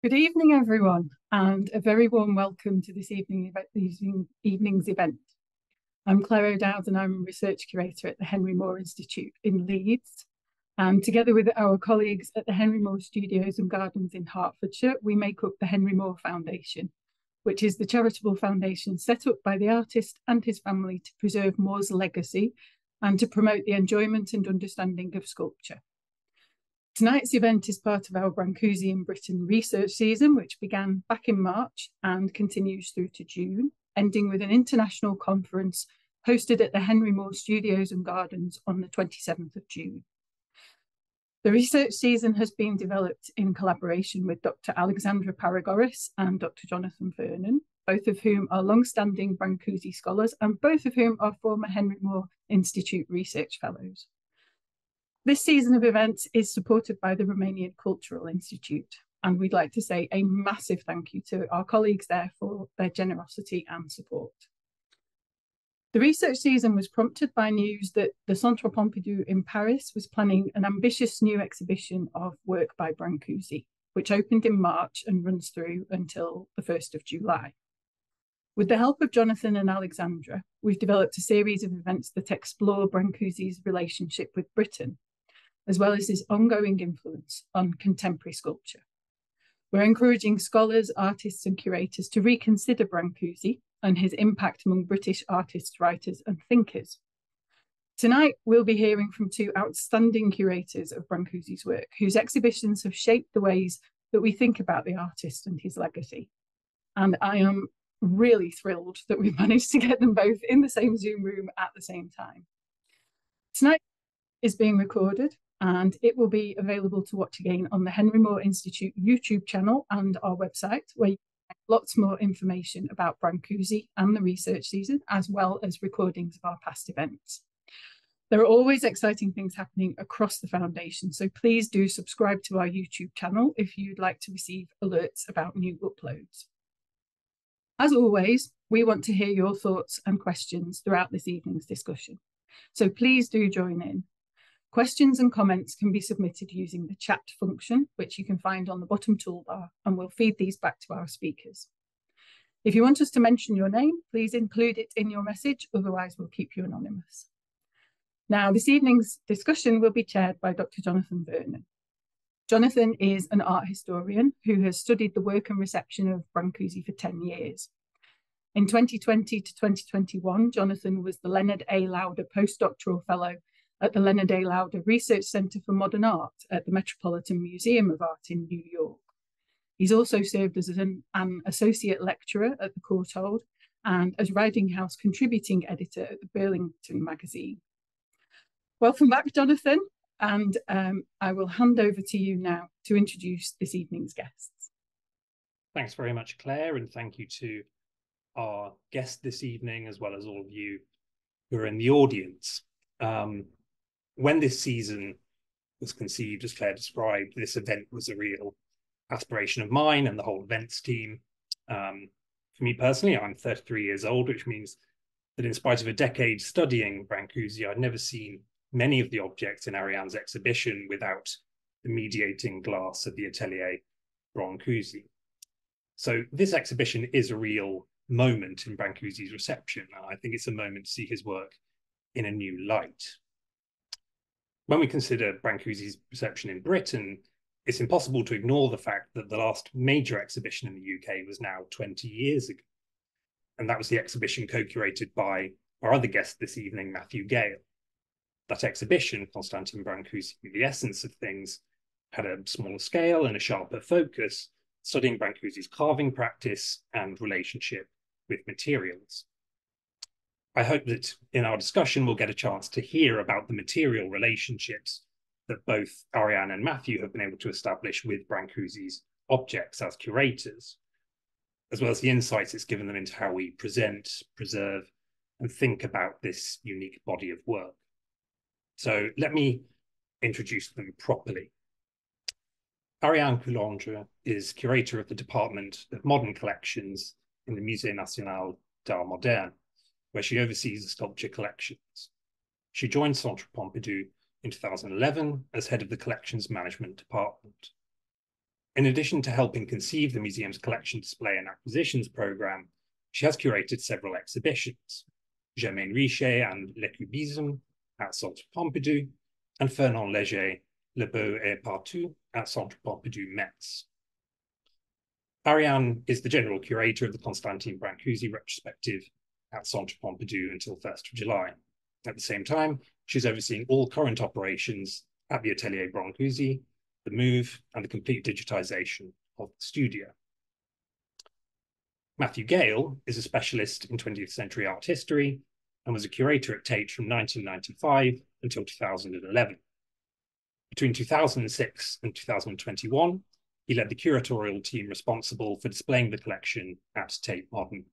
Good evening, everyone, and a very warm welcome to this evening's event. I'm Claire O'Dowd, and I'm a research curator at the Henry Moore Institute in Leeds. And together with our colleagues at the Henry Moore Studios and Gardens in Hertfordshire, we make up the Henry Moore Foundation, which is the charitable foundation set up by the artist and his family to preserve Moore's legacy and to promote the enjoyment and understanding of sculpture. Tonight's event is part of our Brâncuşi and Britain Research season, which began back in March and continues through to June, ending with an international conference hosted at the Henry Moore Studios and Gardens on the 27th of June. The research season has been developed in collaboration with Dr. Alexandra Paragoris and Dr. Jonathan Vernon, both of whom are long-standing Brâncuşi scholars and both of whom are former Henry Moore Institute Research Fellows. This season of events is supported by the Romanian Cultural Institute, and we'd like to say a massive thank you to our colleagues there for their generosity and support. The research season was prompted by news that the Centre Pompidou in Paris was planning an ambitious new exhibition of work by Brâncuşi, which opened in March and runs through until the 1st of July. With the help of Jonathan and Alexandra, we've developed a series of events that explore Brâncuşi's relationship with Britain, as well as his ongoing influence on contemporary sculpture. We're encouraging scholars, artists and curators to reconsider Brâncuşi and his impact among British artists, writers and thinkers. Tonight, we'll be hearing from two outstanding curators of Brâncuşi's work, whose exhibitions have shaped the ways that we think about the artist and his legacy. And I am really thrilled that we've managed to get them both in the same Zoom room at the same time. Tonight is being recorded, and it will be available to watch again on the Henry Moore Institute YouTube channel and our website, where you can find lots more information about Brâncuşi and the research season, as well as recordings of our past events. There are always exciting things happening across the foundation, so please do subscribe to our YouTube channel if you'd like to receive alerts about new uploads. As always, we want to hear your thoughts and questions throughout this evening's discussion, so please do join in. Questions and comments can be submitted using the chat function, which you can find on the bottom toolbar, and we'll feed these back to our speakers. If you want us to mention your name, please include it in your message, otherwise we'll keep you anonymous. Now, this evening's discussion will be chaired by Dr. Jonathan Vernon. Jonathan is an art historian who has studied the work and reception of Brâncuşi for 10 years. In 2020 to 2021, Jonathan was the Leonard A. Lauder Postdoctoral Fellow at the Leonard A. Lauder Research Centre for Modern Art at the Metropolitan Museum of Art in New York. He's also served as an associate lecturer at the Curatorial and as Writing House contributing editor at the Burlington magazine. Welcome back, Jonathan, and I will hand over to you now to introduce this evening's guests. Thanks very much, Claire, and thank you to our guest this evening, as well as all of you who are in the audience. When this season was conceived, as Claire described, this event was a real aspiration of mine and the whole events team. For me personally, I'm 33 years old, which means that in spite of a decade studying Brâncuşi, I'd never seen many of the objects in Ariane's exhibition without the mediating glass of the Atelier Brâncuşi. So this exhibition is a real moment in Brâncuşi's reception. I think it's a moment to see his work in a new light. When we consider Brâncuşi's reception in Britain, it's impossible to ignore the fact that the last major exhibition in the UK was now 20 years ago. And that was the exhibition co-curated by our other guest this evening, Matthew Gale. That exhibition, Constantin Brâncuşi, The Essence of Things, had a smaller scale and a sharper focus, studying Brâncuşi's carving practice and relationship with materials. I hope that in our discussion, we'll get a chance to hear about the material relationships that both Ariane and Matthew have been able to establish with Brâncuşi's objects as curators, as well as the insights it's given them into how we present, preserve, and think about this unique body of work. So let me introduce them properly. Ariane Coulondre is curator of the Department of Modern Collections in the Musée National d'Art Moderne, where she oversees the sculpture collections. She joined Centre Pompidou in 2011 as head of the Collections Management Department. In addition to helping conceive the museum's collection display and acquisitions programme, she has curated several exhibitions: Germaine Richer and Le Cubisme at Centre Pompidou, and Fernand Léger, Le Beau et Partout at Centre Pompidou, Metz. Ariane is the general curator of the Constantin Brâncuşi retrospective at Centre Pompidou until 1st of July. At the same time, she's overseeing all current operations at the Atelier Brâncuşi, the move, and the complete digitization of the studio. Matthew Gale is a specialist in 20th century art history and was a curator at Tate from 1995 until 2011. Between 2006 and 2021, he led the curatorial team responsible for displaying the collection at Tate Modern.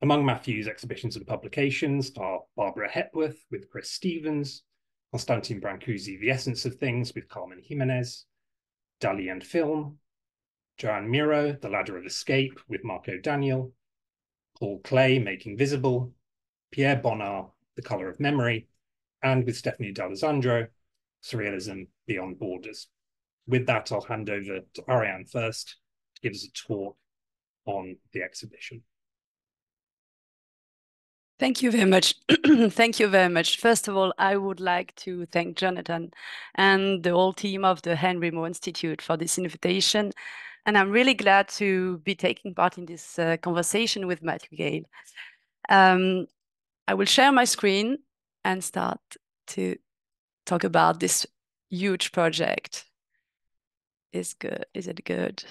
Among Matthew's exhibitions and publications are Barbara Hepworth with Chris Stevens, Constantin Brâncuşi, The Essence of Things with Carmen Jimenez, Dali and Film, Joanne Miro, The Ladder of Escape with Marco Daniel, Paul Clay, Making Visible, Pierre Bonnard, The Colour of Memory, and with Stephanie D'Alessandro, Surrealism Beyond Borders. With that, I'll hand over to Ariane first to give us a talk on the exhibition. Thank you very much. Thank you very much. First of all, I would like to thank Jonathan and the whole team of the Henry Moore Institute for this invitation. And I'm really glad to be taking part in this conversation with Matthew Gale. I will share my screen and start to talk about this huge project. Is it good?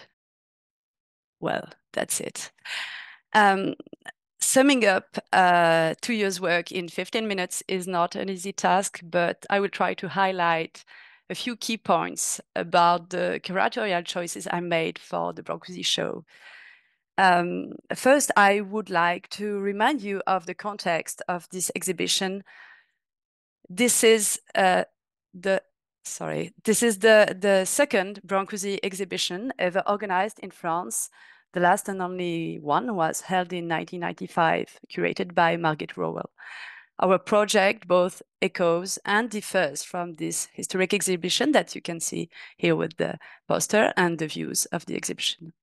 Well, that's it. Summing up 2 years' work in 15 minutes is not an easy task, but I will try to highlight a few key points about the curatorial choices I made for the Brâncuşi show. First, I would like to remind you of the context of this exhibition. This is the second Brâncuşi exhibition ever organized in France. The last and only one was held in 1995, curated by Margit Rowell. Our project both echoes and differs from this historic exhibition that you can see here with the poster and the views of the exhibition.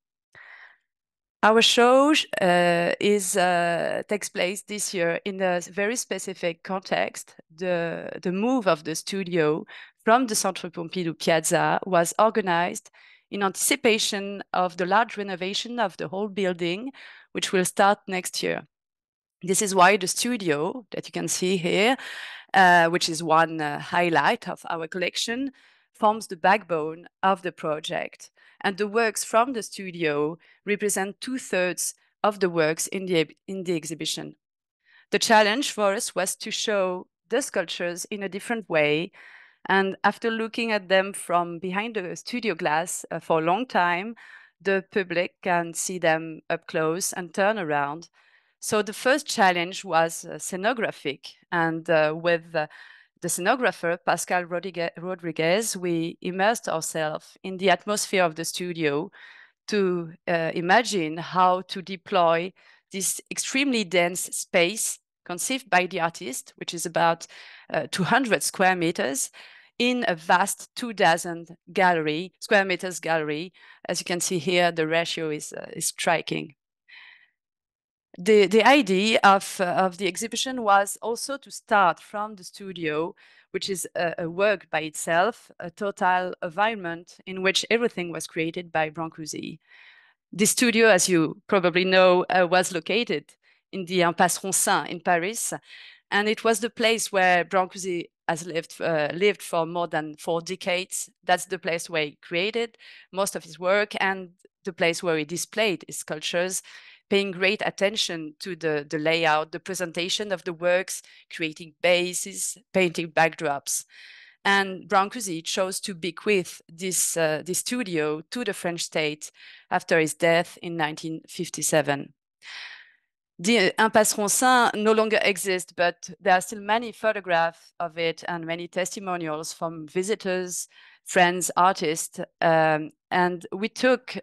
Our show takes place this year in a very specific context. The move of the studio from the Centre Pompidou Piazza was organized in anticipation of the large renovation of the whole building, which will start next year. This is why the studio that you can see here, which is one highlight of our collection, forms the backbone of the project. And the works from the studio represent 2/3 of the works in the exhibition. The challenge for us was to show the sculptures in a different way. And after looking at them from behind the studio glass for a long time, the public can see them up close and turn around. So the first challenge was scenographic. And with the scenographer, Pascal Rodriguez, we immersed ourselves in the atmosphere of the studio to imagine how to deploy this extremely dense space conceived by the artist, which is about 200 square meters, in a vast 2,000 square meters gallery. As you can see here, the ratio is striking. The idea of the exhibition was also to start from the studio, which is a work by itself, a total environment in which everything was created by Brâncuşi. The studio, as you probably know, was located in the Impasse Ronsin in Paris, and it was the place where Brâncuşi has lived for more than 4 decades. That's the place where he created most of his work and the place where he displayed his sculptures, paying great attention to the layout, the presentation of the works, creating bases, painting backdrops. And Brâncuşi chose to bequeath this studio to the French state after his death in 1957. The Impasse Ronsin no longer exists, but there are still many photographs of it and many testimonials from visitors, friends, artists, and we took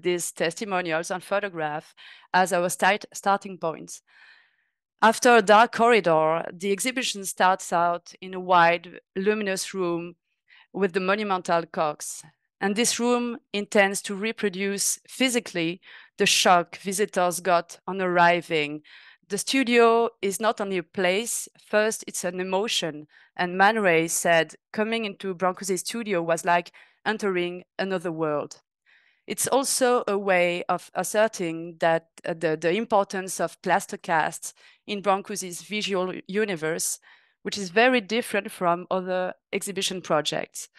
these testimonials and photographs as our starting point. After a dark corridor, the exhibition starts out in a wide, luminous room with the monumental cocks. And this room intends to reproduce physically the shock visitors got on arriving. The studio is not only a place, first it's an emotion. And Man Ray said, coming into Brâncuşi's studio was like entering another world. It's also a way of asserting that the importance of plaster casts in Brâncuşi's visual universe, which is very different from other exhibition projects.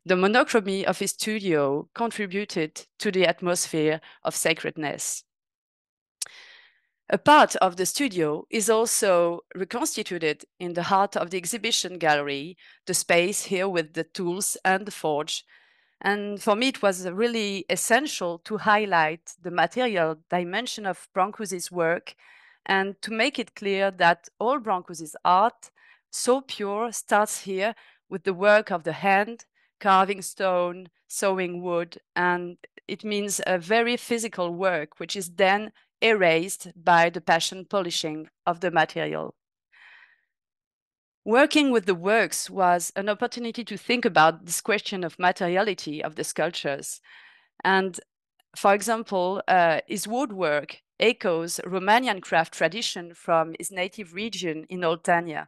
The monochrony of his studio contributed to the atmosphere of sacredness. A part of the studio is also reconstituted in the heart of the exhibition gallery, the space here with the tools and the forge. And for me, it was really essential to highlight the material dimension of Brâncuşi's work and to make it clear that all Brâncuşi's art, so pure, starts here with the work of the hand, carving stone, sewing wood, and it means a very physical work, which is then erased by the passion polishing of the material. Working with the works was an opportunity to think about this question of materiality of the sculptures. And for example, his woodwork echoes Romanian craft tradition from his native region in Oltenia.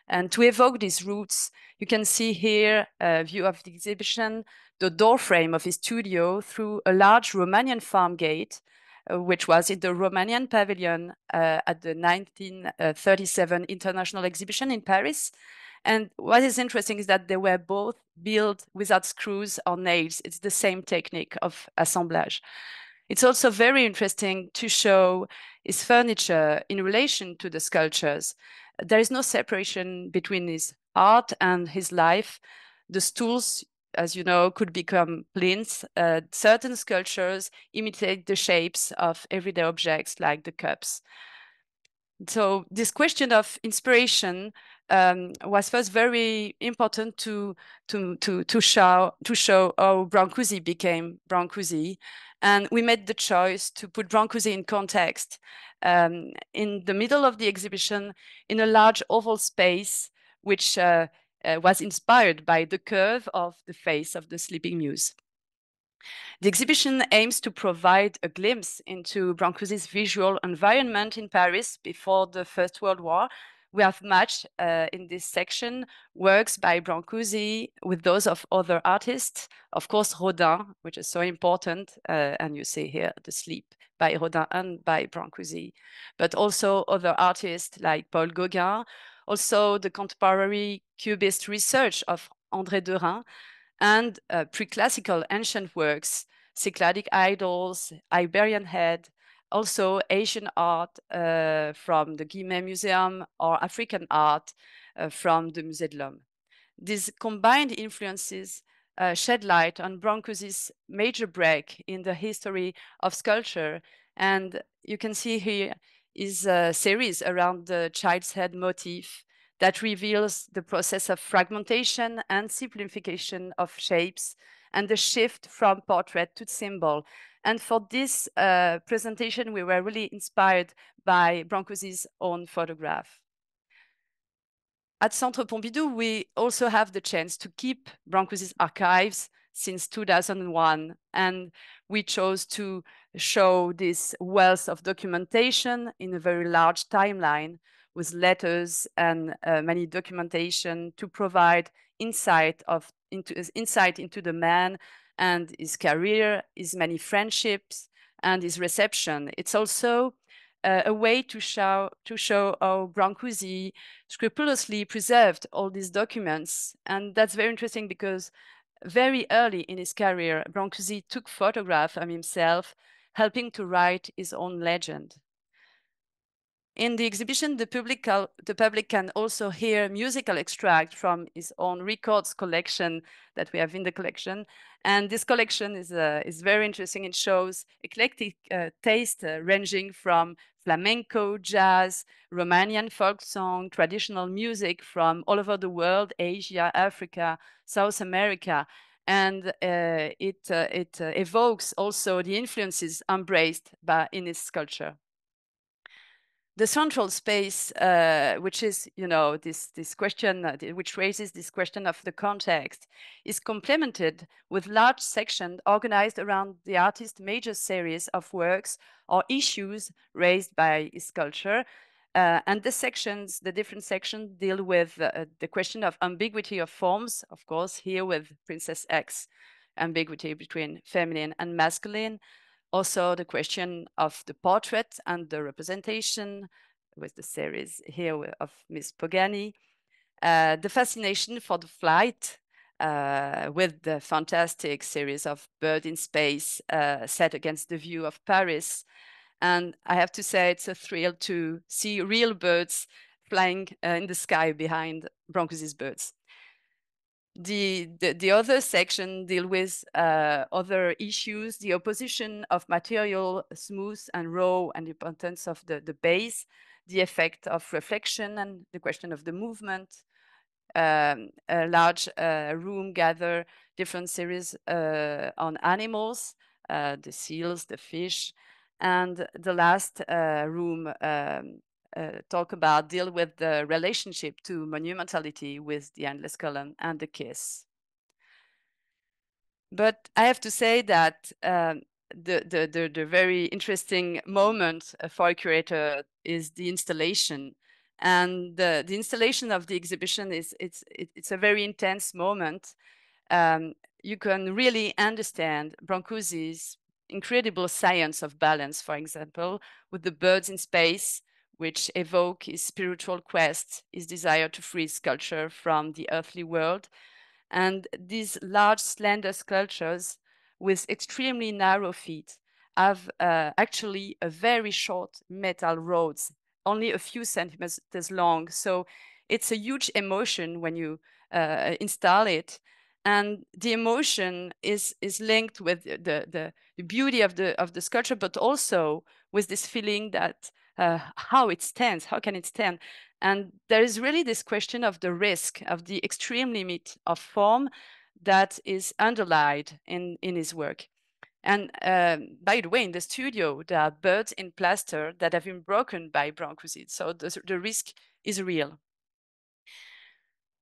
And to evoke these roots, you can see here a view of the exhibition, the doorframe of his studio through a large Romanian farm gate, which was in the Romanian pavilion at the 1937 International Exhibition in Paris. And what is interesting is that they were both built without screws or nails. It's the same technique of assemblage. It's also very interesting to show his furniture in relation to the sculptures. There is no separation between his art and his life. The stools, as you know, could become plinths. Certain sculptures imitate the shapes of everyday objects like the cups. So this question of inspiration was first very important to show how Brâncuşi became Brâncuşi. And we made the choice to put Brâncuşi in context in the middle of the exhibition in a large oval space, which was inspired by the curve of the face of the sleeping muse. The exhibition aims to provide a glimpse into Brâncuşi's visual environment in Paris before the First World War. We have matched in this section works by Brâncuşi with those of other artists. Of course, Rodin, which is so important, and you see here the sleep by Rodin and by Brâncuşi, but also other artists like Paul Gauguin, also the contemporary Cubist research of André Derain, and pre-classical ancient works, Cycladic idols, Iberian head, also Asian art from the Guimet Museum or African art from the Musée de l'Homme. These combined influences shed light on Brâncuşi's major break in the history of sculpture. And you can see here is a series around the child's head motif that reveals the process of fragmentation and simplification of shapes and the shift from portrait to symbol. And for this presentation, we were really inspired by Brâncuşi's own photograph. At Centre Pompidou, we also have the chance to keep Brâncuşi's archives since 2001. And we chose to show this wealth of documentation in a very large timeline with letters and many documentation to provide insight into the man and his career, his many friendships, and his reception. It's also a way to show how Brâncuşi scrupulously preserved all these documents. And that's very interesting because very early in his career, Brâncuşi took photographs of himself, helping to write his own legend. In the exhibition, the public can also hear musical extract from his own records collection that we have in the collection. And this collection is very interesting. It shows eclectic taste ranging from flamenco, jazz, Romanian folk song, traditional music from all over the world, Asia, Africa, South America. And it evokes also the influences embraced in his sculpture. The central space, which is, this question, which raises this question of the context, is complemented with large sections organized around the artist's major series of works or issues raised by his culture. And the different sections deal with the question of ambiguity of forms, of course, here with Princess X, ambiguity between feminine and masculine. Also, the question of the portrait and the representation with the series here of Miss Pogani. The fascination for the flight with the fantastic series of Bird in Space set against the view of Paris. And I have to say, it's a thrill to see real birds flying in the sky behind Brâncuşi's birds. The other section deal with other issues, the opposition of material, smooth and raw, and the importance of the base, the effect of reflection and the question of the movement. A large room gather different series on animals, the seals, the fish, and the last room deal with the relationship to monumentality with the endless column and the kiss. But I have to say that the very interesting moment for a curator is the installation, and the installation of the exhibition it's a very intense moment. You can really understand Brâncuşi's incredible science of balance, for example, with the birds in space, which evoke his spiritual quest, his desire to free sculpture from the earthly world. And these large, slender sculptures with extremely narrow feet have actually a very short metal rods, only a few centimeters long. So it's a huge emotion when you install it. And the emotion is linked with the beauty of the sculpture, but also with this feeling that how it stands, how can it stand? And there is really this question of the risk, of the extreme limit of form that is underlined in his work. And by the way, in the studio, there are birds in plaster that have been broken by Brâncuşi, so the risk is real.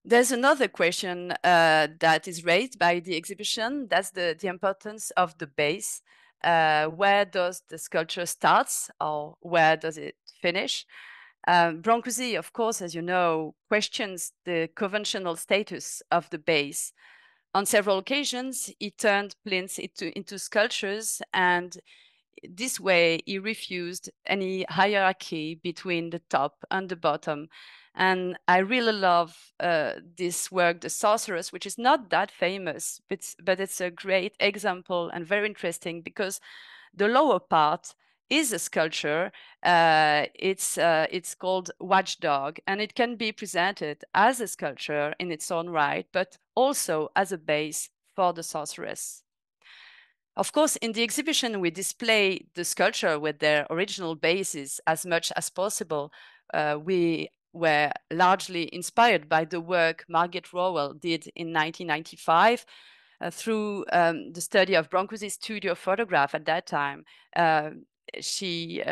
There's another question that is raised by the exhibition. That's the importance of the base. Where does the sculpture start, or where does it finish? Brâncuşi, of course, as you know, questions the conventional status of the base. On several occasions, he turned plinths into sculptures, and this way he refused any hierarchy between the top and the bottom. And I really love this work, The Sorceress, which is not that famous, but it's a great example and very interesting because the lower part is a sculpture. It's called Watchdog, and it can be presented as a sculpture in its own right, but also as a base for the sorceress. Of course, in the exhibition, we display the sculpture with their original bases as much as possible. We were largely inspired by the work Margaret Rowell did in 1995 through the study of Brâncuşi's studio photograph at that time. She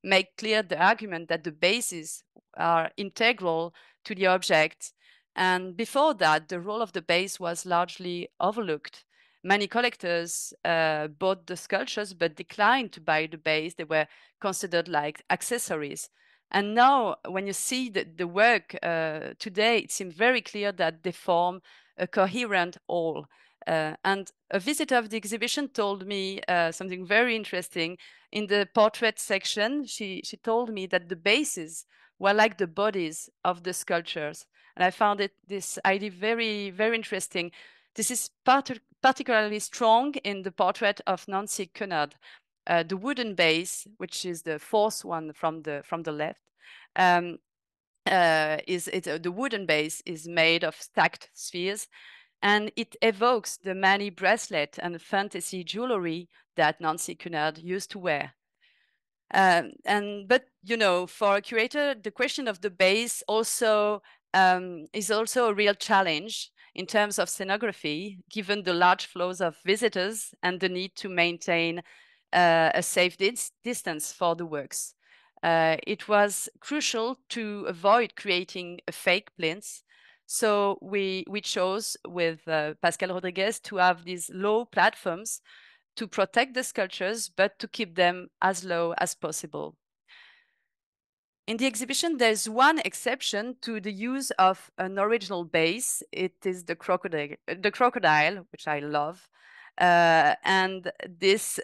made clear the argument that the bases are integral to the object. And before that, the role of the base was largely overlooked. Many collectors bought the sculptures but declined to buy the base. They were considered like accessories. And now, when you see the work today, it seems very clear that they form a coherent whole. And a visitor of the exhibition told me something very interesting. In the portrait section, she told me that the bases were like the bodies of the sculptures. And I found this idea very, very interesting. This is particularly strong in the portrait of Nancy Cunard. The wooden base, which is the fourth one from the left, the wooden base is made of stacked spheres, and it evokes the many bracelet and fantasy jewelry that Nancy Cunard used to wear. But you know, for a curator, the question of the base also is also a real challenge in terms of scenography, given the large flows of visitors and the need to maintain a safe distance for the works. It was crucial to avoid creating a fake plinth. So we chose with Pascal Rodriguez to have these low platforms to protect the sculptures, but to keep them as low as possible. In the exhibition, there's one exception to the use of an original base. It is the crocodile, which I love. And this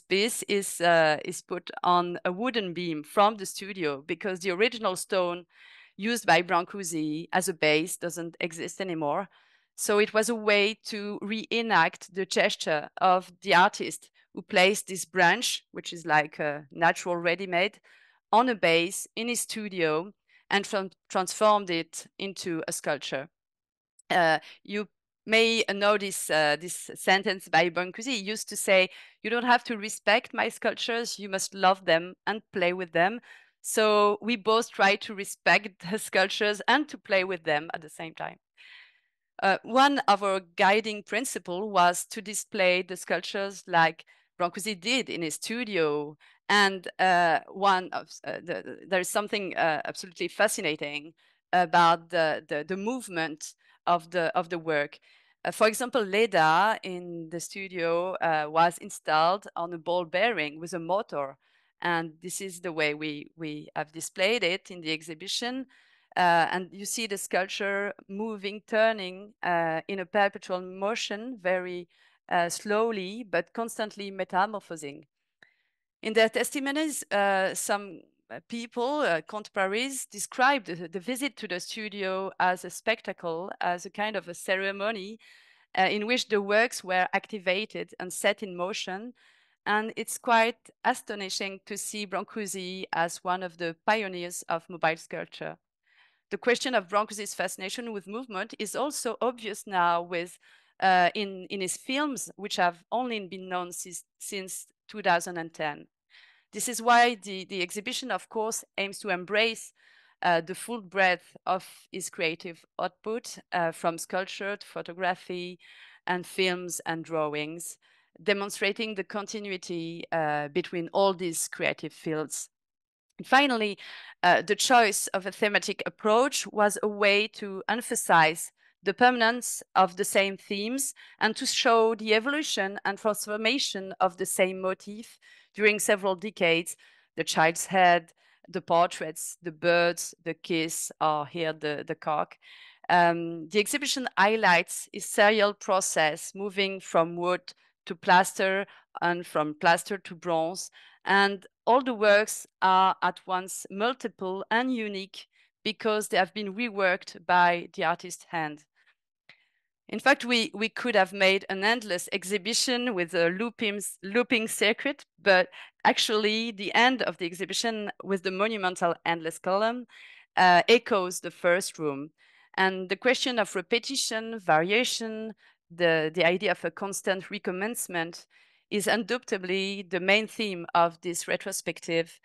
piece is put on a wooden beam from the studio because the original stone used by Brâncuşi as a base doesn't exist anymore. So it was a way to reenact the gesture of the artist who placed this branch, which is like a natural ready-made, on a base in his studio and transformed it into a sculpture. You may notice this sentence by Brâncuşi. He used to say, "You don't have to respect my sculptures, you must love them and play with them." So we both try to respect the sculptures and to play with them at the same time. One of our guiding principles was to display the sculptures like Brâncuşi did in his studio. And there is something absolutely fascinating about the movement of the work. For example, Leda in the studio was installed on a ball bearing with a motor. And this is the way we have displayed it in the exhibition. And you see the sculpture moving, turning in a perpetual motion, very slowly, but constantly metamorphosing. In their testimonies, some people, contemporaries, described the visit to the studio as a spectacle, as a kind of a ceremony in which the works were activated and set in motion. And it's quite astonishing to see Brâncuşi as one of the pioneers of mobile sculpture. The question of Brâncuşi's fascination with movement is also obvious now with in his films, which have only been known since 2010. This is why the exhibition, of course, aims to embrace the full breadth of his creative output, from sculpture to photography and films and drawings, demonstrating the continuity between all these creative fields. And finally, the choice of a thematic approach was a way to emphasize the permanence of the same themes and to show the evolution and transformation of the same motif during several decades: the child's head, the portraits, the birds, the kiss, or here the cock. The exhibition highlights a serial process moving from wood to plaster and from plaster to bronze. And all the works are at once multiple and unique because they have been reworked by the artist's hand. In fact, we could have made an endless exhibition with a looping circuit, but actually the end of the exhibition with the monumental endless column echoes the first room. And the question of repetition, variation, the idea of a constant recommencement is undoubtedly the main theme of this retrospective,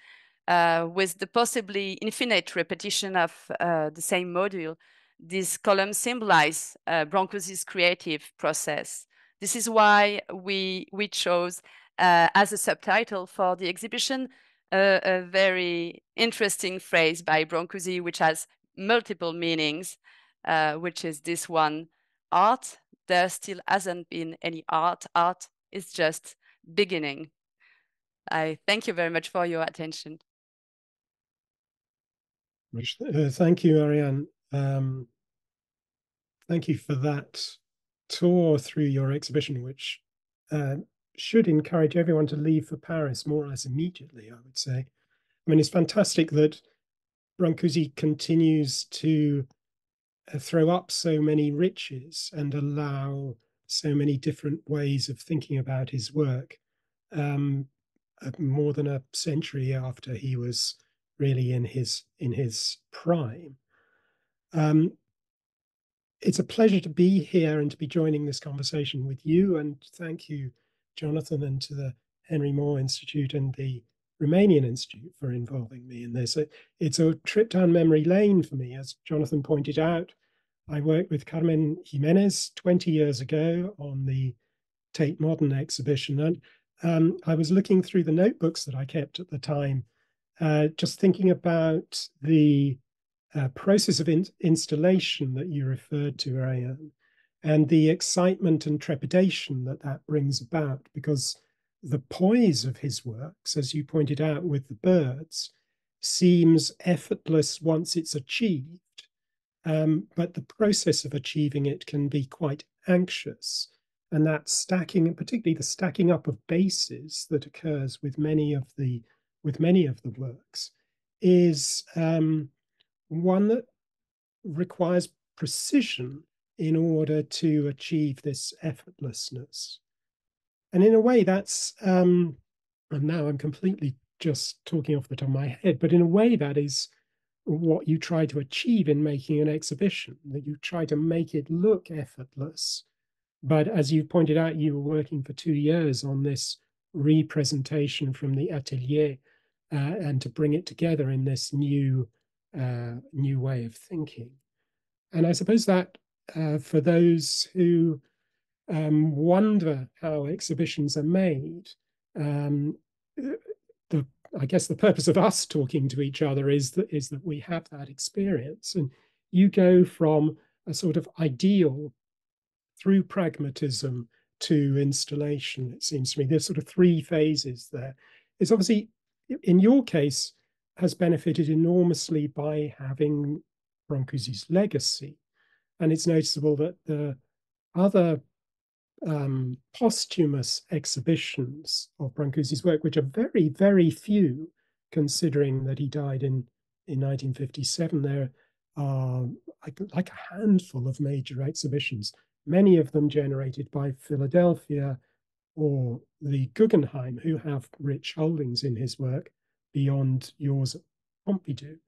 with the possibly infinite repetition of the same module. These columns symbolize Brâncuşi's creative process. This is why we chose as a subtitle for the exhibition a very interesting phrase by Brâncuşi, which has multiple meanings, which is this one: art, there still hasn't been any art. Art is just beginning. I thank you very much for your attention. Thank you, Ariane. Thank you for that tour through your exhibition, which should encourage everyone to leave for Paris more or less immediately, I would say. I mean, it's fantastic that Brâncuşi continues to throw up so many riches and allow so many different ways of thinking about his work, more than a century after he was really in his prime. It's a pleasure to be here and to be joining this conversation with you. And thank you, Jonathan, and to the Henry Moore Institute and the Romanian Institute for involving me in this. It's a trip down memory lane for me. As Jonathan pointed out, I worked with Carmen Jimenez 20 years ago on the Tate Modern exhibition. And I was looking through the notebooks that I kept at the time just thinking about the process of installation that you referred to, Ariane, and the excitement and trepidation that that brings about, because the poise of his works, as you pointed out with the birds, seems effortless once it's achieved, but the process of achieving it can be quite anxious. And that stacking, and particularly the stacking up of bases that occurs with many of the works, is one that requires precision in order to achieve this effortlessness. And in a way, that's, and now I'm completely just talking off the top of my head, but in a way, that is what you try to achieve in making an exhibition, that you try to make it look effortless. But as you pointed out, you were working for 2 years on this representation from the atelier, and to bring it together in this new way of thinking. And I suppose that for those who wonder how exhibitions are made, I guess the purpose of us talking to each other is that we have that experience. And you go from a sort of ideal through pragmatism to installation, it seems to me. There's sort of 3 phases there. It's obviously, in your case, has benefited enormously by having Brâncuşi's legacy. And it's noticeable that the other posthumous exhibitions of Brâncuşi's work, which are very, very few, considering that he died in 1957, there are like a handful of major exhibitions, many of them generated by Philadelphia or the Guggenheim, who have rich holdings in his work beyond yours at Pompidou.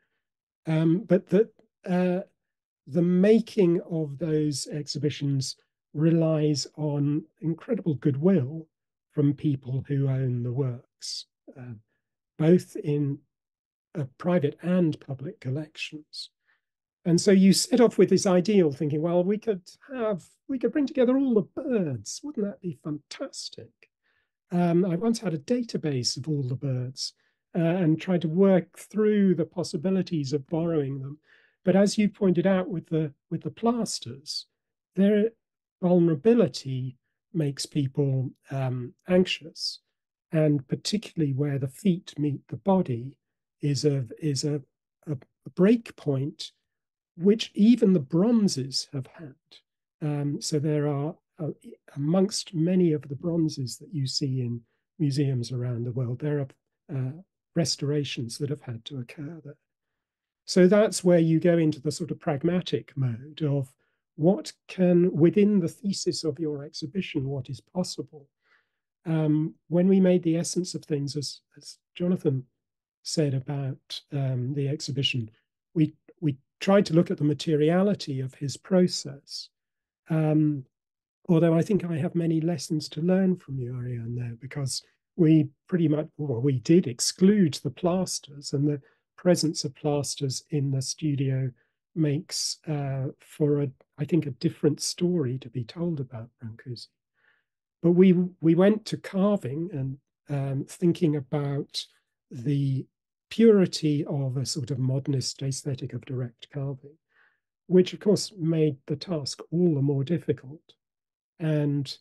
But that the making of those exhibitions relies on incredible goodwill from people who own the works, both in private and public collections. And so you set off with this ideal, thinking, well, we could bring together all the birds. Wouldn't that be fantastic? I once had a database of all the birds and tried to work through the possibilities of borrowing them. But as you pointed out with the plasters, their vulnerability makes people anxious, and particularly where the feet meet the body is a break point, which even the bronzes have had. So there are, amongst many of the bronzes that you see in museums around the world, there are restorations that have had to occur there. So that's where you go into the sort of pragmatic mode of what can, within the thesis of your exhibition, what is possible. When we made the essence of things, as Jonathan said about the exhibition, we tried to look at the materiality of his process. Although I think I have many lessons to learn from you, Ariane, there, because we pretty much, well, we did exclude the plasters, and the presence of plasters in the studio makes for I think a different story to be told about Brâncuşi. But we went to carving and thinking about the purity of a sort of modernist aesthetic of direct carving, which of course made the task all the more difficult. And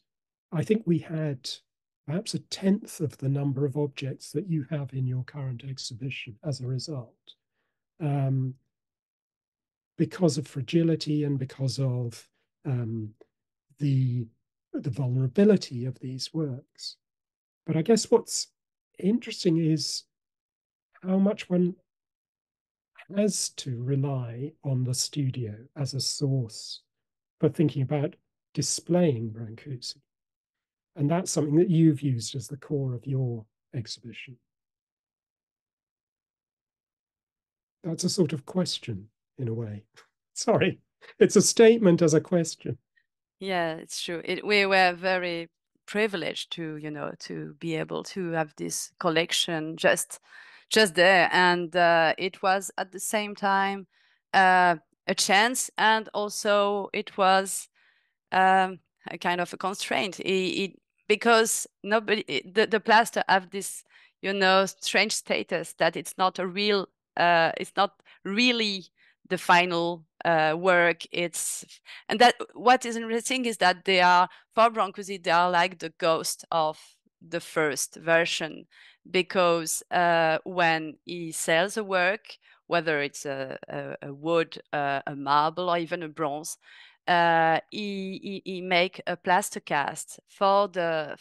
I think we had perhaps 1/10 of the number of objects that you have in your current exhibition as a result, because of fragility and because of the vulnerability of these works. But I guess what's interesting is how much one has to rely on the studio as a source for thinking about displaying Brâncuşi. And that's something that you've used as the core of your exhibition. That's a sort of question, in a way. Sorry, it's a statement as a question. Yeah, it's true. We were very privileged to, to be able to have this collection just there, and it was at the same time a chance, and also it was a kind of a constraint. Because nobody, the plaster have this, you know, strange status that it's not a real, it's not really the final work. And that what is interesting is that they are, for Brâncuşi, they are like the ghost of the first version, because when he sells a work, whether it's a wood, a marble, or even a bronze, he make a plaster cast for the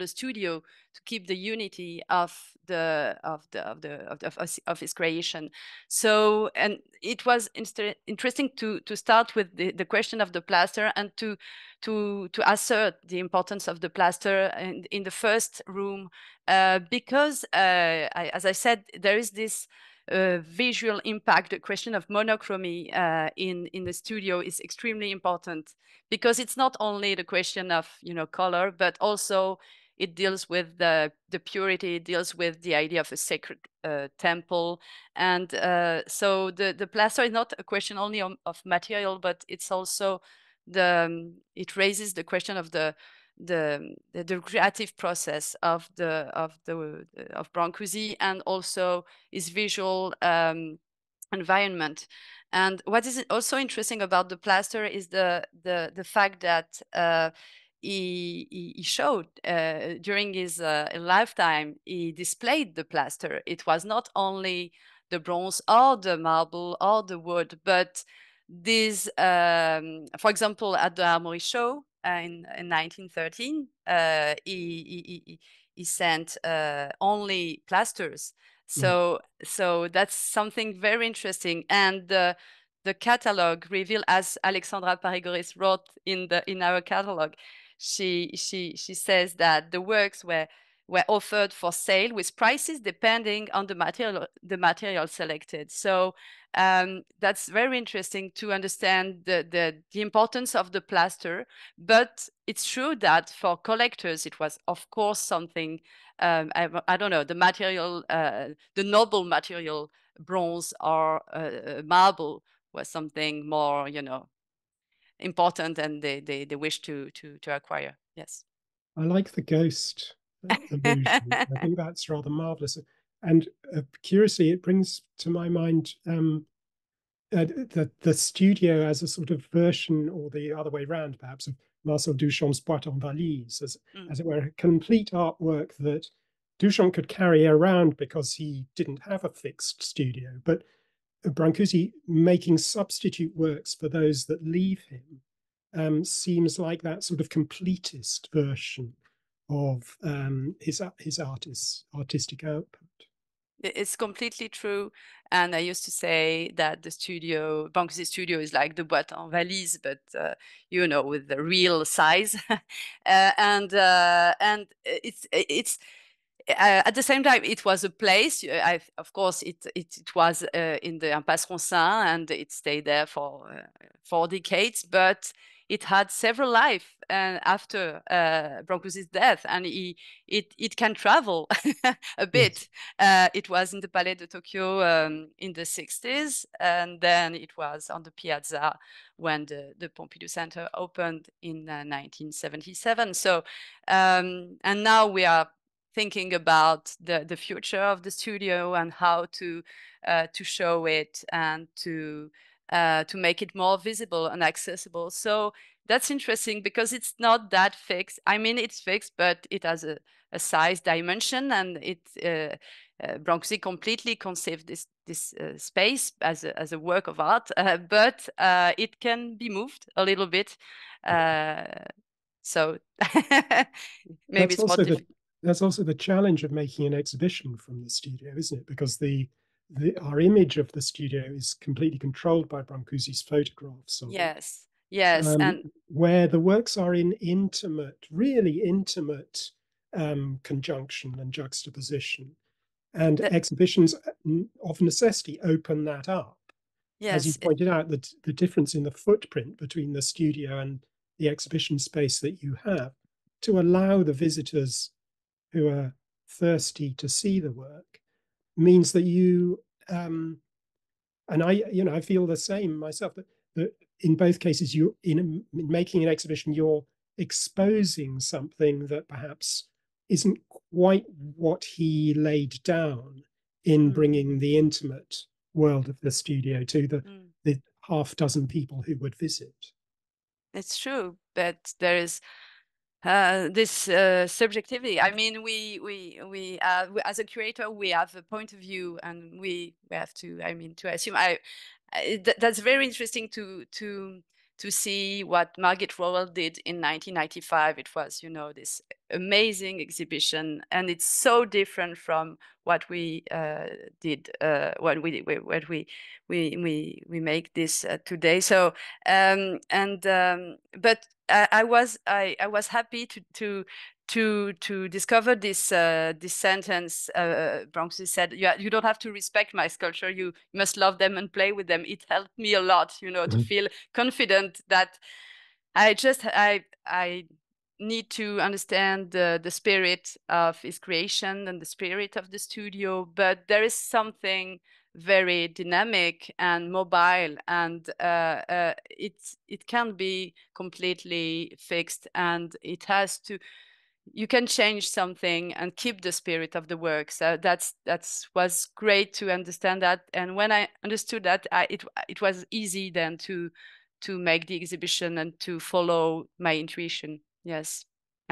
studio to keep the unity of his creation. So, and it was interesting to start with the question of the plaster, and to assert the importance of the plaster in the first room, because as I said, there is this visual impact. The question of monochrome in the studio is extremely important, because it's not only the question of, you know, color, but also it deals with the purity, it deals with the idea of a sacred temple. And so the plaster is not a question only of material, but it's also it raises the question of the creative process of Brâncuşi, and also his visual environment. And what is also interesting about the plaster is the fact that he showed during his lifetime, he displayed the plaster. It was not only the bronze or the marble or the wood, but these, for example, at the Armory show in 1913, he sent only plasters. So that's something very interesting. And the catalog reveal, as Alexandra Parigoris wrote in our catalog, she says that the works were offered for sale with prices depending on the material selected. So that's very interesting to understand the importance of the plaster. But it's true that for collectors, it was, of course, something, I don't know, the material, the noble material, bronze or marble, was something more, you know, important, and they wish to acquire. Yes. I like the ghost illusion. I think that's rather marvelous. And curiously, it brings to my mind the studio as a sort of version, or the other way around, perhaps, of Marcel Duchamp's Boîte en Valise, as it were, a complete artwork that Duchamp could carry around because he didn't have a fixed studio. But Brâncuşi making substitute works for those that leave him seems like that sort of completist version of his artistic output. It's completely true. And I used to say that the studio, Brâncuşi studio, is like the Boîte en Valise, but you know, with the real size. And it's at the same time, it was a place. Of course, it was in the Impasse Roncin, and it stayed there for 4 decades. But it had several lives after Brâncuşi's death, and it can travel a bit. Yes. It was in the Palais de Tokyo in the 60s, and then it was on the Piazza when the Pompidou Center opened in 1977. So, and now we are thinking about the future of the studio, and how to show it, and to make it more visible and accessible. So that's interesting, because it's not that fixed. I mean, it's fixed, but it has a size dimension, and Brâncuşi completely conceived this space as a work of art, but it can be moved a little bit. So maybe it's more difficult. That's also the challenge of making an exhibition from the studio, isn't it? Because our image of the studio is completely controlled by Brâncuşi's photographs. Yes, yes, and where the works are in intimate, really intimate conjunction and juxtaposition, and exhibitions of necessity open that up. Yes, as you pointed out, the difference in the footprint between the studio and the exhibition space that you have, to allow the visitors who are thirsty to see the work, means that you and I feel the same myself, that in both cases, you in making an exhibition, you're exposing something that perhaps isn't quite what he laid down in bringing the intimate world of the studio to the half dozen people who would visit. It's true, but there is this subjectivity. I mean, we as a curator, we have a point of view, and we have to. I mean, to assume. That's very interesting to see what Margit Rowell did in 1995. It was, you know, this amazing exhibition, and it's so different from what we did when we make this today. So but I was happy to discover this this sentence. Brâncuşi said, "You don't have to respect my sculpture. You must love them and play with them." It helped me a lot, you know, to feel confident that I need to understand the spirit of his creation and the spirit of the studio. But there is something very dynamic and mobile, and it can't be completely fixed, and it has to. You can change something and keep the spirit of the work. So that's was great to understand that. And when I understood that, it was easy then to make the exhibition and to follow my intuition. Yes.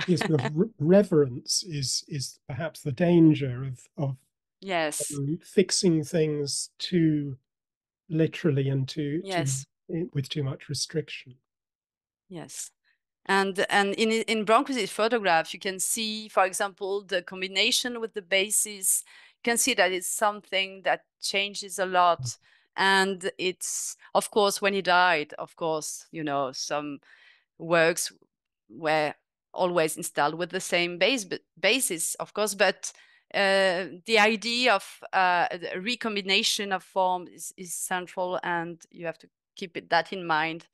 Yes, because reverence is perhaps the danger of yes, fixing things too literally and with too much restriction. Yes. And in Brâncuşi's photograph, you can see, for example, the combination with the bases. You can see that it's something that changes a lot. And it's, of course, when he died, of course, you know, some works were always installed with the same basis, of course, but the idea of the recombination of form is central, and you have to keep that in mind.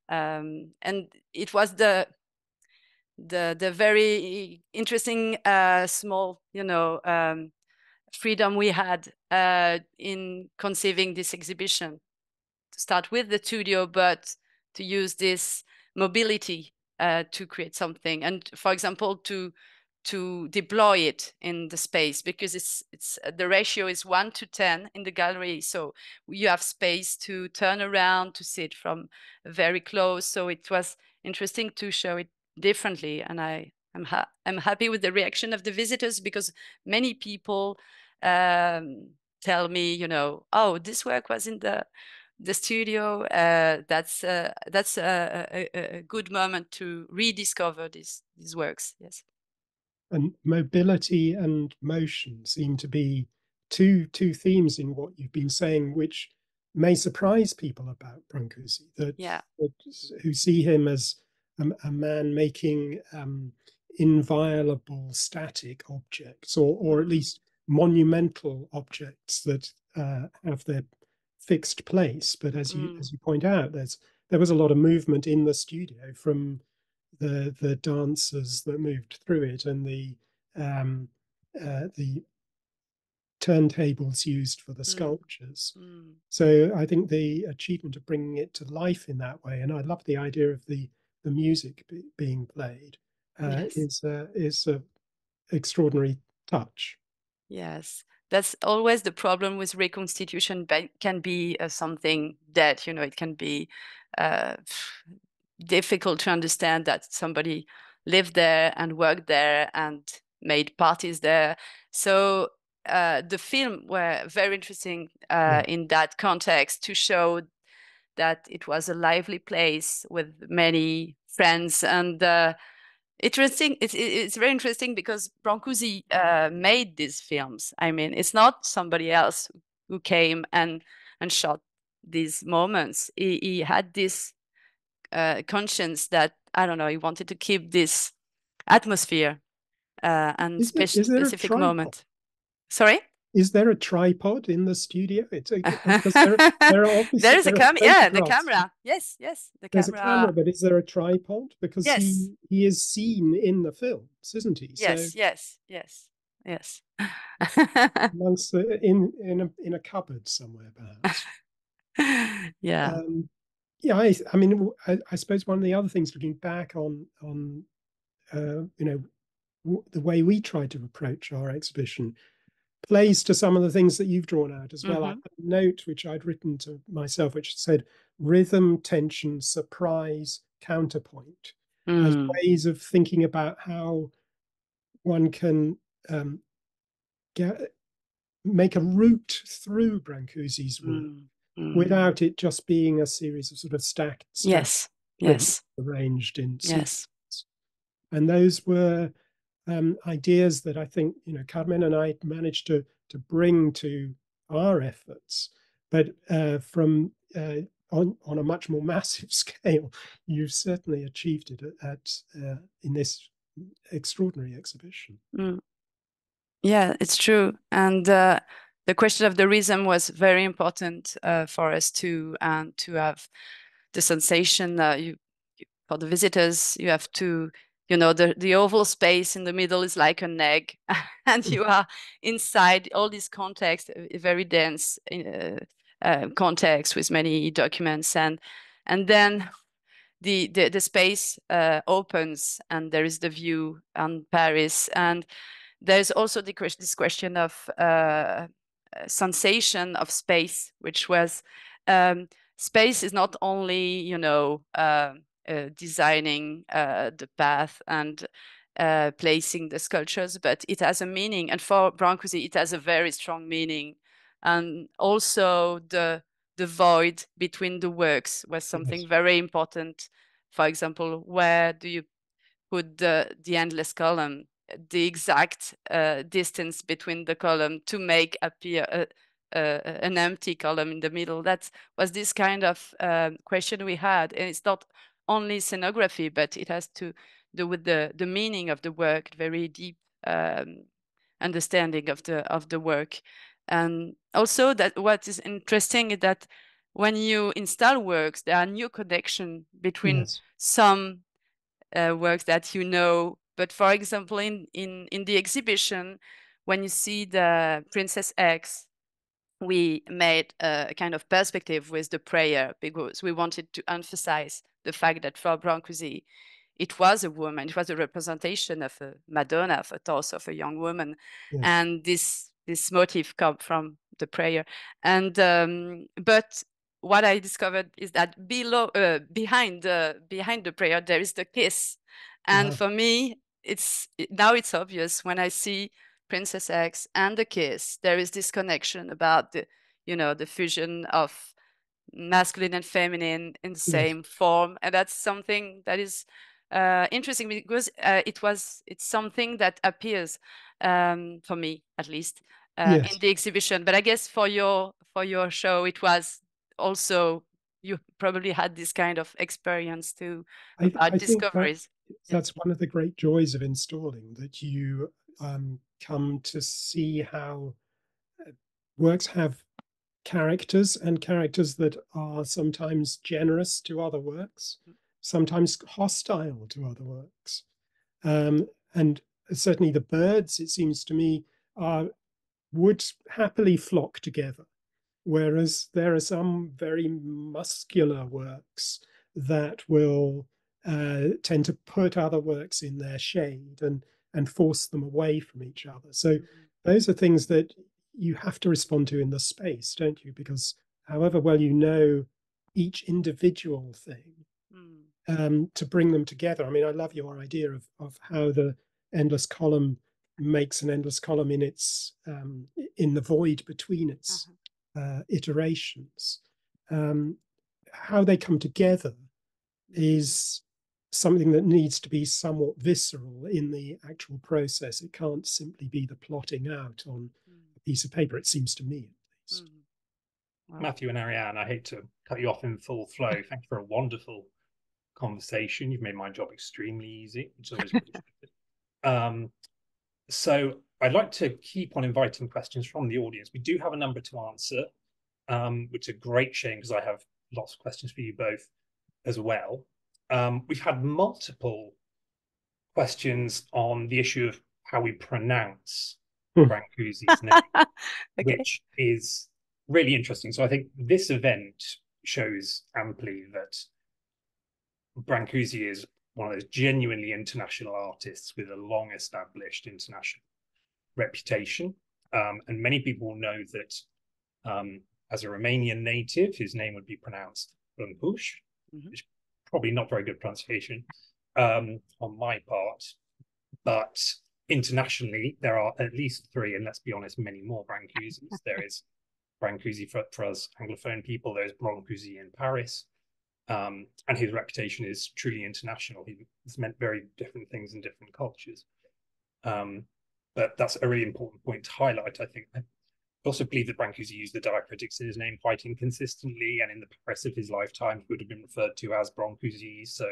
And it was the very interesting small, you know, freedom we had in conceiving this exhibition, to start with the studio, but to use this mobility to create something, and for example to deploy it in the space, because it's the ratio is 1:10 in the gallery, so you have space to turn around, to sit from very close. So it was interesting to show it differently, and I'm happy with the reaction of the visitors, because many people tell me, you know, oh, this work was in the studio. That's a good moment to rediscover these works. Yes. And mobility and motion seem to be two themes in what you've been saying, which may surprise people about Brâncuşi, that who see him as a man making inviolable static objects, or at least monumental objects that have their fixed place. But as you point out, there was a lot of movement in the studio, from the dancers that moved through it, and the turntables used for the sculptures. So I think the achievement of bringing it to life in that way, and I love the idea of the music being played, is a extraordinary touch. Yes, that's always the problem with reconstitution. Can be something that, you know, it can be difficult to understand that somebody lived there and worked there and made parties there. So the film were very interesting in that context, to show that it was a lively place with many friends. And interesting, it's very interesting, because Brâncuşi made these films. I mean, it's not somebody else who came and shot these moments. He had this conscience that, I don't know, he wanted to keep this atmosphere and specific moment. Sorry? Is there a tripod in the studio? Because there are there is a camera. Yeah, the camera. Yes, the There's camera. a camera, but is there a tripod? Because he is seen in the films, isn't he? Yes, so, yes. Once in a cupboard somewhere, perhaps. Yeah. I mean, I suppose one of the other things, looking back on you know, the way we try to approach our exhibition plays to some of the things that you've drawn out as well. I had a note which I'd written to myself, which said rhythm, tension, surprise, counterpoint, as ways of thinking about how one can make a route through Brâncuşi's work without it just being a series of sort of stacked arranged in sequence. And those were ideas that I think, you know, Carmen and I managed to bring to our efforts, but on a much more massive scale, you've certainly achieved it in this extraordinary exhibition. Yeah, it's true. And the question of the rhythm was very important for us to have the sensation. For the visitors, you have to, you know, the oval space in the middle is like an egg, and you are inside all this context, a very dense context with many documents, and then the space opens, and there is the view on Paris, and there's also this question of sensation of space, which was space is not only, you know, designing the path and placing the sculptures, but it has a meaning. And for Brâncuşi, it has a very strong meaning. And also the void between the works was something very important. For example, where do you put the endless column, the exact distance between the column to make appear an empty column in the middle? That was this kind of question we had. And it's not only scenography, but it has to do with the meaning of the work, very deep understanding of the work. And also that what is interesting is that when you install works, there are new connection between some works that you know. But for example, in the exhibition, when you see the Princess X, we made a kind of perspective with the prayer, because we wanted to emphasize the fact that for Brâncuşi, it was a woman, it was a representation of a Madonna, of a torso of a young woman. And this motif comes from the prayer. And but what I discovered is that behind the prayer, there is the kiss. And for me, now it's obvious when I see Princess X and the kiss, there is this connection about the, you know, the fusion of masculine and feminine in the same form. And that's something that is interesting, because it's something that appears for me, at least, in the exhibition. But I guess for your show, it was also, you probably had this kind of experience too, about discoveries. That's one of the great joys of installing, that you come to see how works have characters, and characters that are sometimes generous to other works, sometimes hostile to other works. And certainly the birds, it seems to me, would happily flock together, whereas there are some very muscular works that will tend to put other works in their shade and force them away from each other. So those are things that you have to respond to in the space, don't you? Because however well you know each individual thing, to bring them together. I mean, I love your idea of how the endless column makes an endless column in its in the void between its iterations. How they come together is something that needs to be somewhat visceral in the actual process. It can't simply be the plotting out on a piece of paper, it seems to me, at least. Wow. Matthew and Ariane, I hate to cut you off in full flow. Thank you for a wonderful conversation. You've made my job extremely easy, which is always appreciated. So I'd like to keep on inviting questions from the audience. We do have a number to answer, which is a great shame, because I have lots of questions for you both as well. We've had multiple questions on the issue of how we pronounce Brâncuşi's name, which is really interesting. So I think this event shows amply that Brâncuşi is one of those genuinely international artists with a long-established international reputation. And many people know that as a Romanian native, his name would be pronounced Brâncuşi, which is probably not very good pronunciation on my part. But internationally, there are at least 3, and let's be honest, many more Brâncuşis. There is Brâncuşi for us Anglophone people, there's Brâncuşi in Paris. And his reputation is truly international. He's meant very different things in different cultures. But that's a really important point to highlight, I think. I also believe that Brâncuşi used the diacritics in his name quite inconsistently, and in the press of his lifetime, he would have been referred to as Brâncuşi. So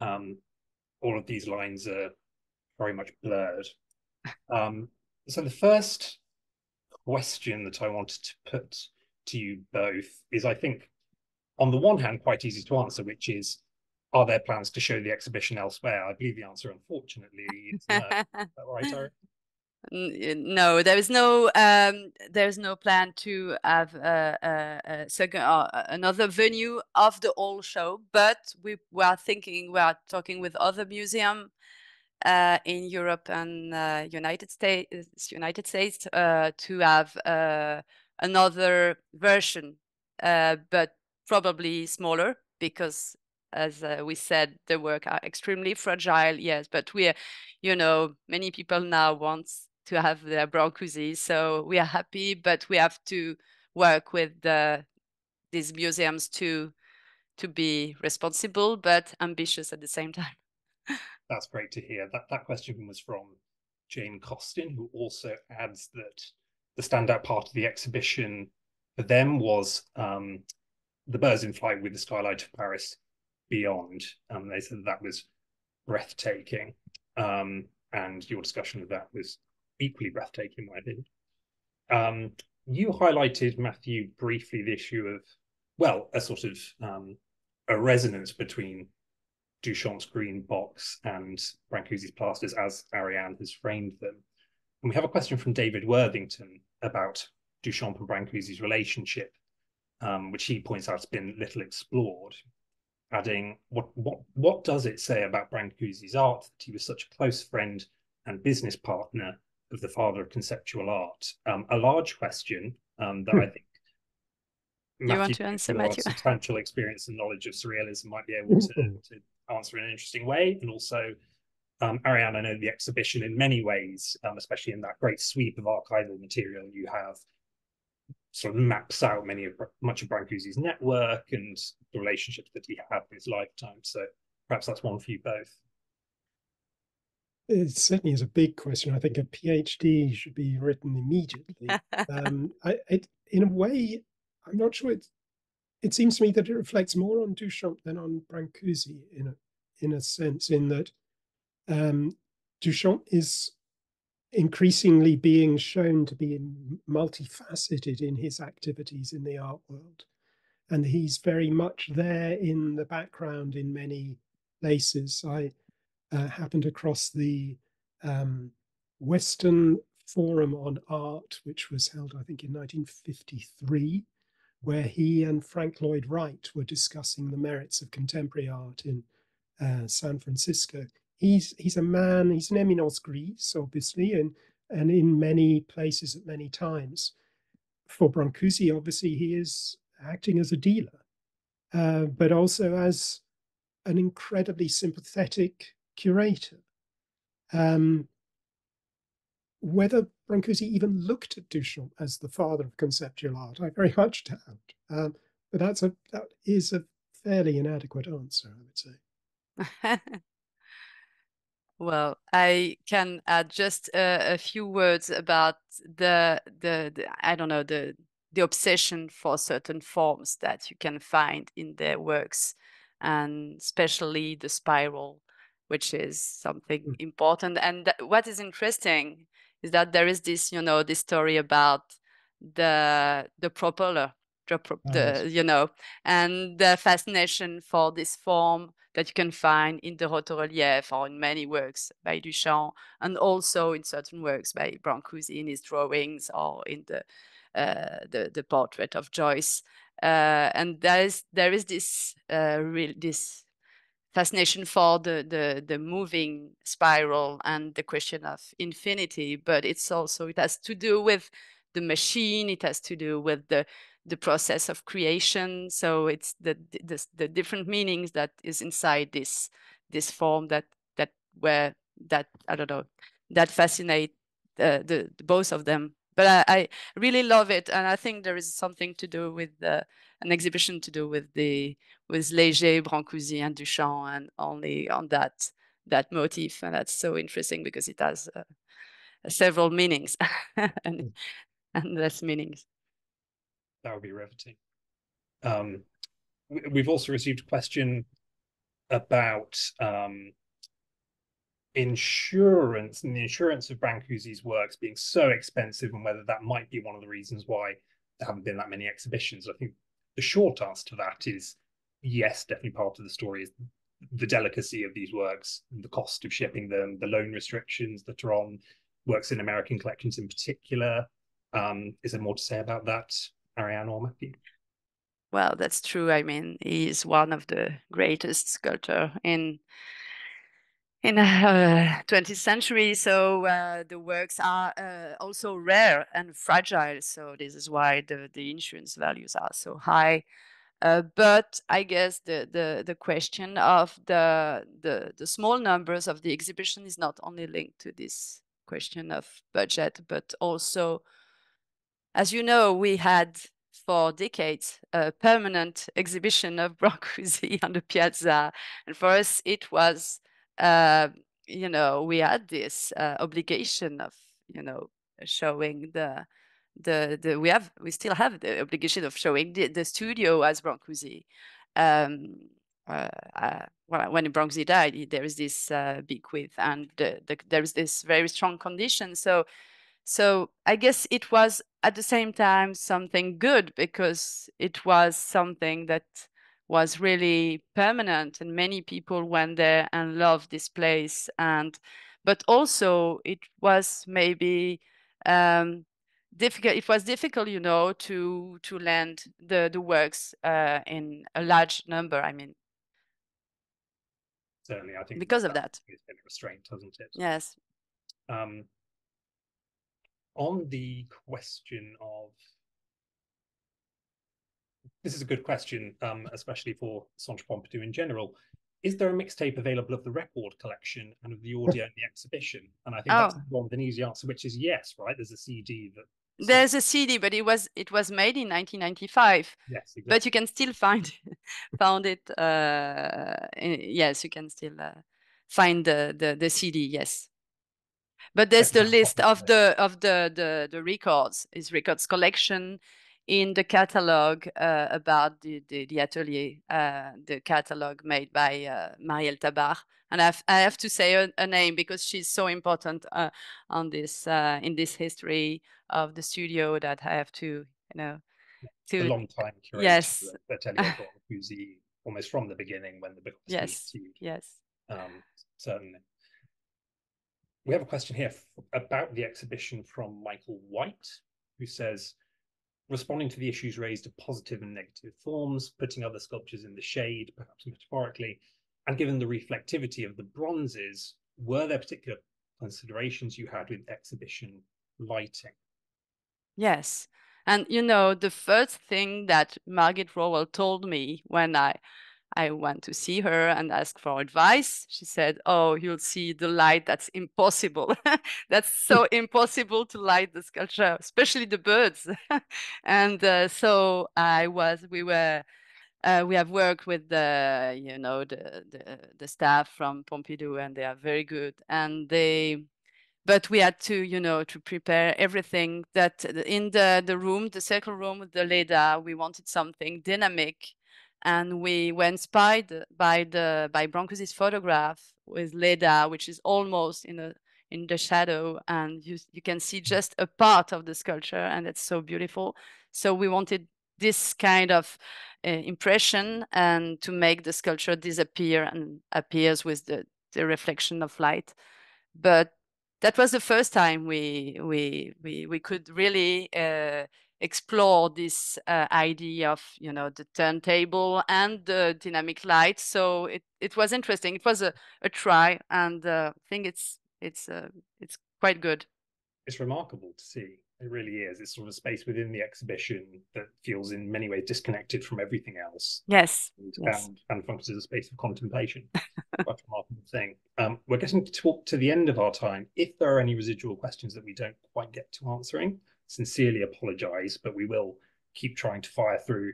all of these lines are very much blurred. So the first question that I wanted to put to you both is, I think, on the one hand, quite easy to answer, which is, are there plans to show the exhibition elsewhere? I believe the answer, unfortunately, is no. Is that right, Ariane? No, there's no plan to have a second another venue of the whole show, but we are talking with other museums in Europe and United States to have another version, but probably smaller, because as we said, the work are extremely fragile. Yes, but we are, many people now want to have their Brâncuşi, so we are happy, but we have to work with these museums to be responsible but ambitious at the same time. That's great to hear. That question was from Jane Costin, who also adds that the standout part of the exhibition for them was the birds in flight with the skylight of Paris beyond. They said that was breathtaking, and your discussion of that was equally breathtaking, I think. You highlighted, Matthew, briefly the issue of, well, a sort of a resonance between Duchamp's green box and Brâncuşi's plasters, as Ariane has framed them. And we have a question from David Worthington about Duchamp and Brâncuşi's relationship, which he points out has been little explored, adding, what does it say about Brâncuşi's art that he was such a close friend and business partner of the father of conceptual art? A large question that I think you want to answer, Matthew? Substantial experience and knowledge of surrealism might be able to answer in an interesting way. And also, Ariane, I know the exhibition in many ways, especially in that great sweep of archival material you have, sort of maps out much of Brâncuşi's network and the relationships that he had in his lifetime. So perhaps that's one for you both. It certainly is a big question. I think a PhD should be written immediately. In a way, I'm not sure. It seems to me that it reflects more on Duchamp than on Brâncuşi in a sense, in that Duchamp is increasingly being shown to be multifaceted in his activities in the art world. And he's very much there in the background in many places. I happened across the Western Forum on Art, which was held, I think, in 1953, where he and Frank Lloyd Wright were discussing the merits of contemporary art in San Francisco. He's a man, he's an éminence grise, obviously, and in many places at many times. For Brâncuşi, obviously, he is acting as a dealer, but also as an incredibly sympathetic curator. Whether Brâncuşi even looked at Duchamp as the father of conceptual art, I very much doubt. But that is a fairly inadequate answer, I would say. Well, I can add just a few words about the I don't know, the obsession for certain forms that you can find in their works, and especially the spiral, which is something important. And what is interesting is that there is this, this story about the propeller, and the fascination for this form that you can find in the rotorelief or in many works by Duchamp, and also in certain works by Brâncuşi in his drawings or in the portrait of Joyce. And there is this fascination for the moving spiral and the question of infinity, but it's also, it has to do with the machine, it has to do with the process of creation. So it's the different meanings that is inside this form that I don't know, that fascinate the both of them. But I really love it, and I think there is something to do with an exhibition to do with Léger, Brâncuşi, and Duchamp, and only on that motif, and that's so interesting because it has several meanings and less meanings. That would be riveting. We've also received a question about insurance and the insurance of Brâncuşi's works being so expensive, and whether that might be one of the reasons why there haven't been that many exhibitions. I think the short answer to that is yes, definitely part of the story is the delicacy of these works, the cost of shipping them, the loan restrictions that are on works in American collections in particular. Is there more to say about that, Ariane or Matthew? Well, that's true. I mean, he is one of the greatest sculptors in 20th century. So the works are also rare and fragile. So this is why the insurance values are so high. But I guess the question of the small numbers of the exhibition is not only linked to this question of budget, but also, as you know, we had for decades a permanent exhibition of Brâncuşi on the piazza, and for us it was you know, we had this obligation of, you know, showing we still have the obligation of showing the studio as Brâncuşi. Well, when Brâncuşi died, there is this bequeath, and there is this very strong condition. So I guess it was at the same time something good, because it was something that was really permanent, and many people went there and loved this place. But also it was maybe difficult. It was difficult, you know, to land the works in a large number. I mean, certainly, I think because of that, it's been a restraint, hasn't it? Yes. On the question of, this is a good question, especially for Centre Pompidou in general. Is there a mixtape available of the record collection and of the audio in the exhibition? And I think that's one with an easy answer, which is yes, right? There's a CD that. There's a CD, but it was made in 1995. Yes, exactly. But you can still found it. Yes, you can still find the CD. Yes. But there's the list of the records, his records collection in the catalog about the atelier, the catalog made by Marielle Tabar. And I have to say a name because she's so important on this in this history of the studio, that I have to, you know, a long time curator. Yes. Atelier Brâncuşi, almost from the beginning when the book was issued. Yes. Certainly. We have a question here about the exhibition from Michael White, who says, responding to the issues raised of positive and negative forms, putting other sculptures in the shade, perhaps metaphorically, and given the reflectivity of the bronzes, were there particular considerations you had with exhibition lighting? Yes. And, you know, the first thing that Margit Rowell told me when I went to see her and ask for advice, she said, oh, you'll see the light, that's impossible. That's so impossible to light the sculpture, especially the birds. And so we have worked with the, you know, the staff from Pompidou, and they are very good. And but we had to, you know, to prepare everything that in the room, the circle room with the Leda, we wanted something dynamic. And we were inspired by Brâncuşi's photograph with Leda, which is almost in the shadow, and you can see just a part of the sculpture, and it's so beautiful. So we wanted this kind of impression, and to make the sculpture disappear and appears with the reflection of light. But that was the first time we could really explore this idea of, you know, the turntable and the dynamic light. So it was interesting. It was a try, and I think it's quite good. It's remarkable to see. It really is. It's sort of a space within the exhibition that feels in many ways disconnected from everything else. Yes. And functions as a space of contemplation. Quite a remarkable thing. We're getting to the end of our time. If there are any residual questions that we don't quite get to answering, sincerely apologise, but we will keep trying to fire through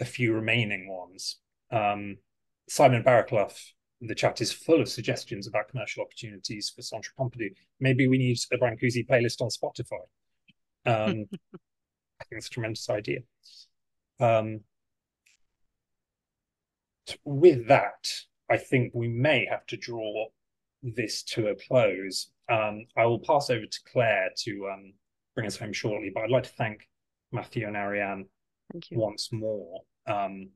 a few remaining ones. Simon Barraclough, the chat is full of suggestions about commercial opportunities for Centre Pompidou. Maybe we need a Brâncuşi playlist on Spotify. I think it's a tremendous idea. With that, I think we may have to draw this to a close. I will pass over to Claire to bring us home shortly, but I'd like to thank Matthew and Ariane once more. And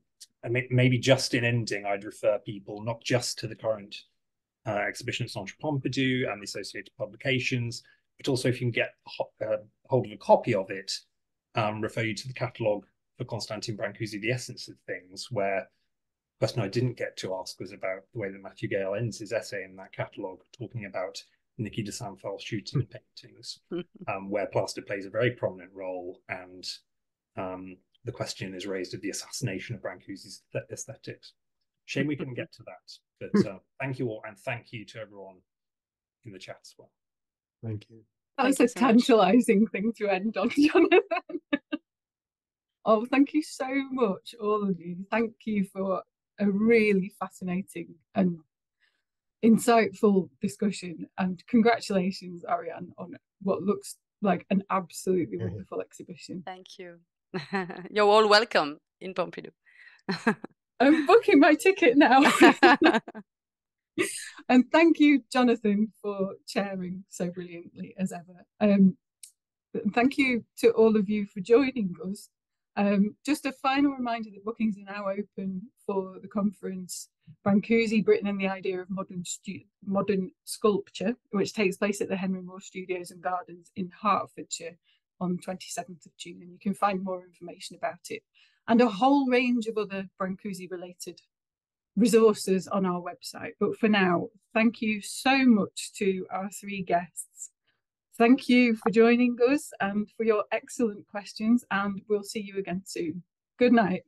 maybe just in ending, I'd refer people not just to the current exhibition at Centre Pompidou and the associated publications, but also if you can get hold of a copy of it, refer you to the catalogue for Constantin Brâncuşi, The Essence of Things, where the question I didn't get to ask was about the way that Matthew Gale ends his essay in that catalogue, talking about Niki de Saint-Phal's shooting paintings, where plaster plays a very prominent role, and the question is raised of the assassination of Brâncuşi's aesthetics. Shame we couldn't get to that, but thank you all, and thank you to everyone in the chat as well. Thank you. That was a tantalising thing to end on, Jonathan. Oh, thank you so much, all of you. Thank you for a really fascinating and insightful discussion, and congratulations, Ariane, on what looks like an absolutely wonderful exhibition. Thank you. You're all welcome in Pompidou. I'm booking my ticket now. And thank you, Jonathan, for chairing so brilliantly as ever. Thank you to all of you for joining us. Just a final reminder that bookings are now open for the conference Brâncuşi, Britain and the Idea of Modern Sculpture, which takes place at the Henry Moore Studios and Gardens in Hertfordshire on 27th of June, and you can find more information about it and a whole range of other Brâncuşi related resources on our website. But for now, thank you so much to our three guests. Thank you for joining us and for your excellent questions, and we'll see you again soon. Good night.